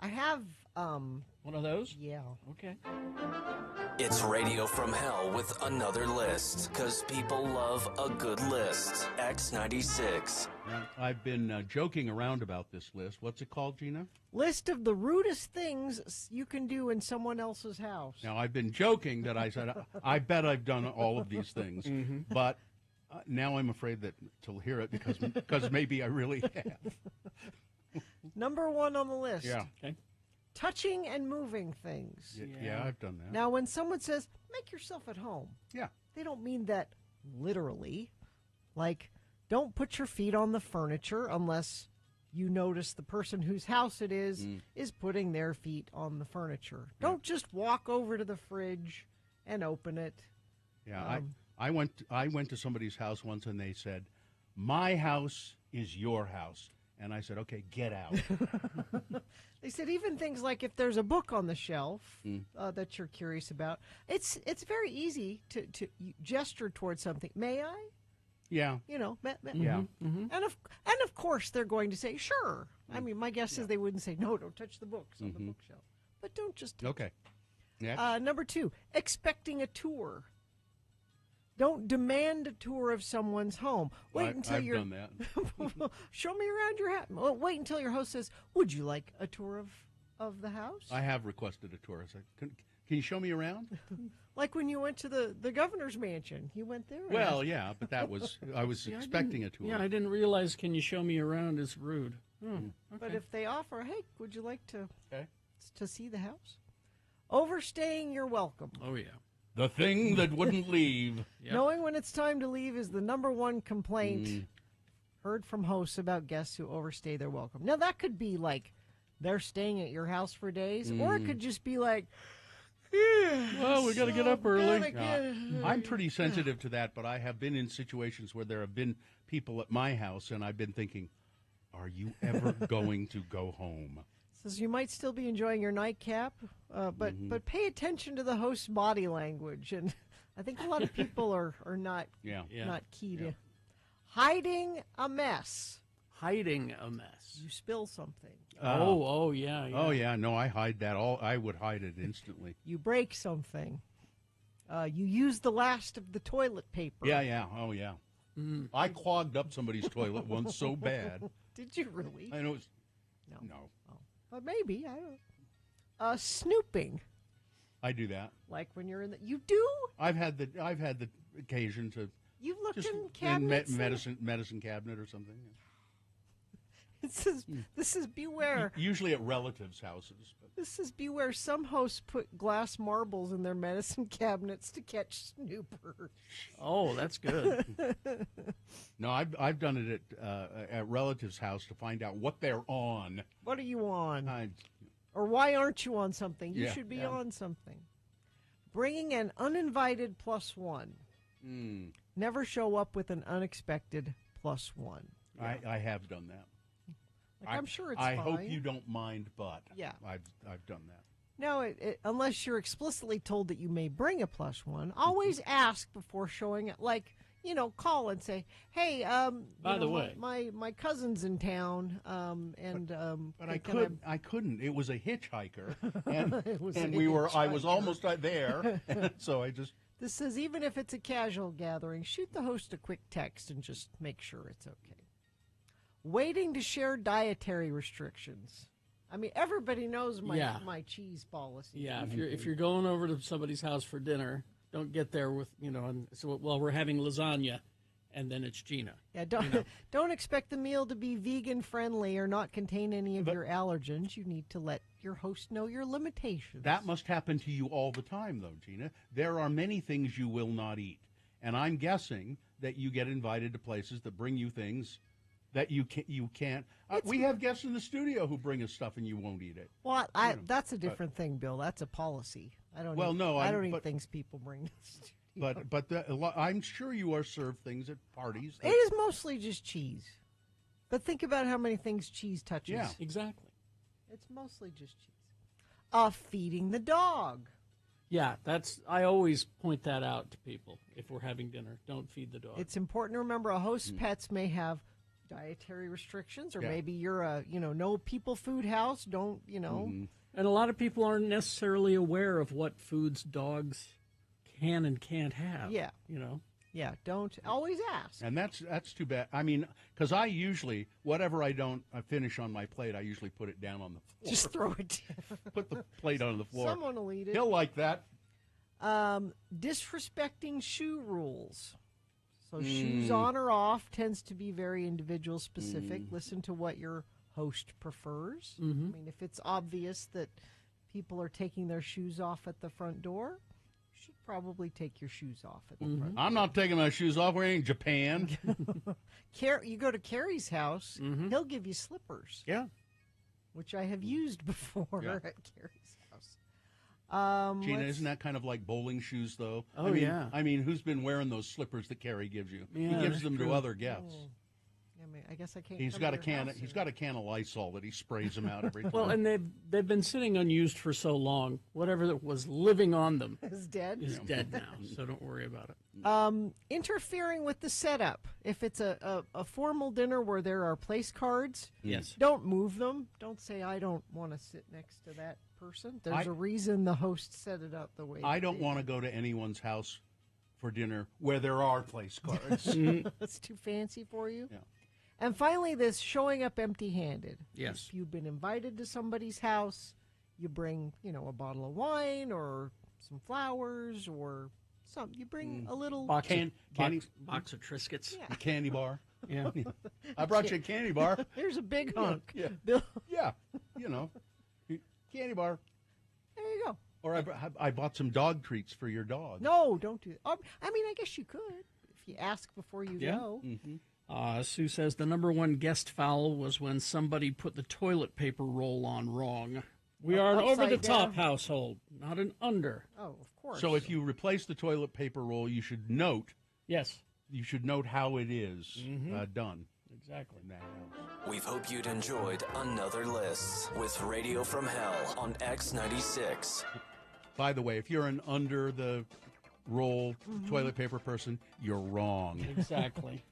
I have, One of those? yeah. Okay. It's Radio from Hell with another list, because people love a good list. X96. Now, I've been joking around about this list. What's it called, Gina? List of the rudest things you can do in someone else's house. Now, I've been joking that I said, I bet I've done all of these things, but now I'm afraid that to hear it because maybe I really have. Number 1 on the list. Yeah. Okay. Touching and moving things. Yeah, I've done that. Now, when someone says, make yourself at home, Yeah. they don't mean that literally. Like, don't put your feet on the furniture unless you notice the person whose house it is putting their feet on the furniture. Don't just walk over to the fridge and open it. Yeah, I went to somebody's house once and they said, "My house is your house." And I said, "Okay, get out." They said even things like if there's a book on the shelf that you're curious about, it's very easy to gesture towards something. May I? Yeah. You know, Yeah. and of course they're going to say sure. I mean, my guess is they wouldn't say no. Don't touch the books on the bookshelf, but don't just touch Okay. Next. Number 2, expecting a tour. Don't demand a tour of someone's home. Wait until I've you're. done that. Show me around your house. Well, wait until your host says, "Would you like a tour of the house?" I have requested a tour. I said, "Can you show me around?" Like when you went to the governor's mansion, you went there. Well, yeah, but I was expecting a tour. Yeah, I didn't realize "can you show me around" is rude. Okay. But if they offer, "Hey, would you like to Okay. see the house?" Overstaying your welcome. Oh, yeah. The thing that wouldn't leave. Yep. Knowing when it's time to leave is the number 1 complaint heard from hosts about guests who overstay their welcome. Now, that could be like they're staying at your house for days, or it could just be like, Well, we got to get up early. I'm pretty sensitive to that, but I have been in situations where there have been people at my house, and I've been thinking, are you ever going to go home? Says you might still be enjoying your nightcap, but pay attention to the host's body language. And I think a lot of people are not not key to hiding a mess. Hiding a mess. You spill something. Yeah. Oh, yeah. No, I hide that. I would hide it instantly. You break something. You use the last of the toilet paper. Yeah. Oh, yeah. I clogged up somebody's toilet once so bad. Did you really? I know it was, No. Oh. But maybe. I don't. Snooping. I do that. Like when you're in the. You do? I've had the occasion to You've looked just in cabinets. medicine cabinet or something. This is beware. Usually at relatives' houses. But. This is beware. Some hosts put glass marbles in their medicine cabinets to catch snoopers. Oh, that's good. No, I've done it at relatives' house to find out what they're on. What are you on? Or why aren't you on something? You Yeah. should be on something. Bringing an uninvited +1. Never show up with an unexpected +1. I have done that. I'm sure it's I fine. hope you don't mind, but Yeah. I've done that. No, unless you're explicitly told that you may bring a +1, always ask before showing it. Like, call and say, "Hey, By the way, my cousin's in town, But I I couldn't. It was a hitchhiker, and It was and a I was hitchhiker. almost there, so I just. This says even if it's a casual gathering, shoot the host a quick text and just make sure it's okay. Waiting to share dietary restrictions. I mean, everybody knows my cheese policy. Yeah, if you're going over to somebody's house for dinner, don't get there with and so we're having lasagna, and then it's Gina. Yeah, don't expect the meal to be vegan friendly or not contain any of your allergens. You need to let your host know your limitations. That must happen to you all the time, though, Gina. There are many things you will not eat, and I'm guessing that you get invited to places that bring you things that you can't. We have guests in the studio who bring us stuff and you won't eat it. Well, that's a different thing, Bill. That's a policy. I don't. Well, eat, no, I don't eat things people bring to the studio. But I'm sure you are served things at parties. It is mostly just cheese. But think about how many things cheese touches. Yeah. Exactly. It's mostly just cheese. Feeding the dog. Yeah, I always point that out to people if we're having dinner. Don't feed the dog. It's important to remember a host's pets may have dietary restrictions, or Yeah. maybe you're a, no people food house. Don't, Mm-hmm. And a lot of people aren't necessarily aware of what foods dogs can and can't have. Yeah. Yeah, don't always ask. And that's too bad. I mean, because I usually, whatever I don't finish on my plate, I usually put it down on the floor. Just throw it down. Put the plate on the floor. Someone will eat it. He'll like that. Disrespecting shoe rules. So shoes on or off tends to be very individual specific. Listen to what your host prefers. I mean, if it's obvious that people are taking their shoes off at the front door, you should probably take your shoes off at the front. I'm not taking my shoes off. We're in Japan. You go to Kerry's house, he'll give you slippers, Yeah. which I have used before Yeah. at Kerry's house. Gina, let's- isn't that kind of like bowling shoes, though? Oh, I mean, yeah. I mean, who's been wearing those slippers that Kerry gives you? Yeah, He gives that's them true. to other guests. I mean, I guess I can't. He's come got to a your can. house He's and- got a can of Lysol that he sprays them out every time. Well, and they've been sitting unused for so long. Whatever that was living on them is dead. is dead now. So don't worry about it. Interfering with the setup. If it's a formal dinner where there are place cards, Yes. don't move them. Don't say, I don't want to sit next to that person. There's a reason the host set it up the way I they don't did. want to go to anyone's house for dinner where there are place cards. It's too fancy for you. Yeah. And finally, this showing up empty-handed. Yes. If you've been invited to somebody's house, you bring, a bottle of wine or some flowers or something. You bring a little... Box box of Triscuits. Yeah. A candy bar. Yeah. I brought you a candy bar. There's a big hunk. Yeah. Bill, Yeah, candy bar. there you go. Or I bought some dog treats for your dog. No, don't do that. I mean, I guess you could if you ask before you Yeah. go. Sue says the number one guest foul was when somebody put the toilet paper roll on wrong. We are an Upside over-the-top down. household, not an under. Oh, of course. So if you replace the toilet paper roll, you should note Yes, how it is done. exactly. in that house. We hope you'd enjoyed another list with Radio from Hell on X96. By the way, if you're an under the roll toilet paper person, you're wrong. Exactly.